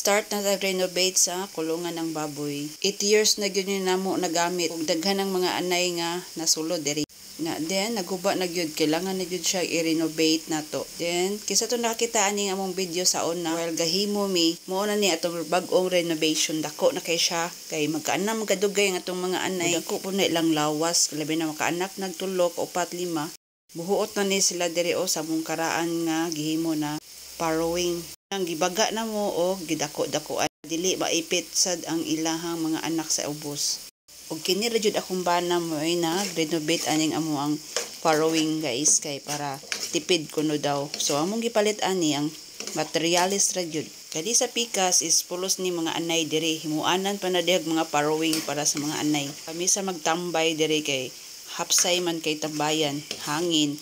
Start na renovate sa kulungan ng baboy. 8 years na gyud ni namo nagamit ug daghan ng mga anay nga nasulod diri. Na then naguba na gyud, kailangan na gyud siya i-renovate nato. Then kisa to nakita ani among video sa una, while gahimo mi mo na ni atong bag-ong renovation, dako na kay siya kay magkaanam kadugay ang atong mga anay. Dako po na ilang lawas, labi na makaanak nagtulok 4, 5. Buhuot na ni sila diri o sa mong karaan nga gihimo na farrowing. Ang gibaga na mo o gidako-dakoan, dili maipit sad ang ilahang mga anak sa ubos. Ug kini ra jud akong bana mo ay nag-renovate aning amo ang farrowing guys, kay para tipid kuno daw. So among gipalit ani ang materialis ra jud. Kadi sa pikas is pulos ni mga anay diri, himuanan pa na dihag mga farrowing para sa mga anay. Kami sa magtambay diri kay hapsay man kay tambayan, hangin,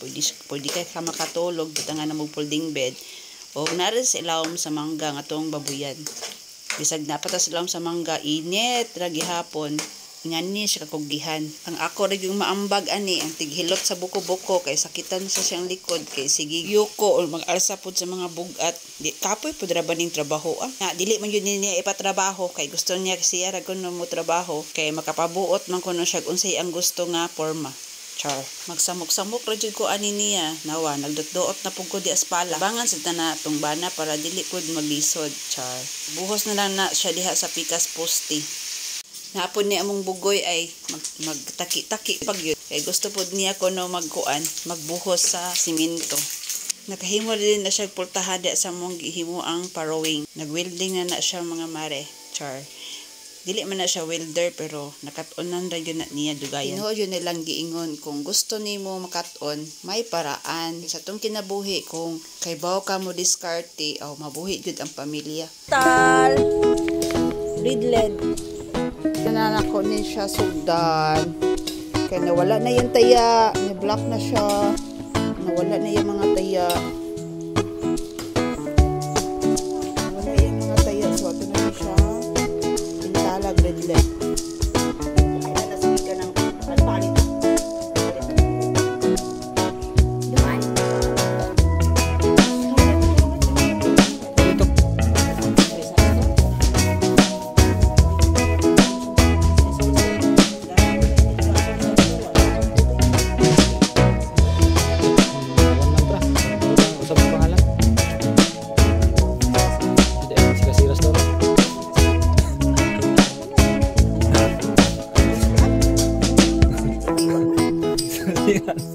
pwede kay ka makatulog bitangan na mo folding bed. O narin sa ilawom sa mangga nga tong babuyan. Bisag napatas ilawom sa mangga, init ra gihapon. Ngani siya kakugihan. Ang ako rin yung maambag ani, ang tighilot sa buko-buko, kay sakitan sa siyang likod, kay sige yuko, o mag-alsa po sa mga bugat. Di, kapoy po draba ning trabaho. Dili man yun niya ipatrabaho, kay gusto niya siya ragon mo trabaho, kay makapabuot man kuno siya unsay ang gusto nga forma. Char. Magsamok-samok ra jud ko ani niya. Nawa, nagdot-doot na pug ko di aspala. Bangan sa tana tong bana para dili pud maglisod. Char. Buhos na lang na siya diha sa pikas posti. Napon ni among bugoy ay magtaki-taki pag yun. Kay gusto po niya kuno magkuan, magbuhos sa simento. Nakahimo din na siya pultahada sa mong gihimo ang farrowing. Nagwelding na siya mga mare. Char. Dili man na siya welder pero nakat-onan ra yun na niya dugayan. Tinuod yun nilang giingon, kung gusto nimo makat-on, may paraan. Sa tong kinabuhi kung kay bawo ka mo diskarte o mabuhi jud ang pamilya. Tal! Ridled. Kananak ko ni siya sugdan. Kaya nawala na yung taya. Ni-block na siya. Nawala na yung mga taya. Nawala yung mga taya. So, ito na siya. Pintala, breadlet. Kaya nasig ka ng palit. Yeah.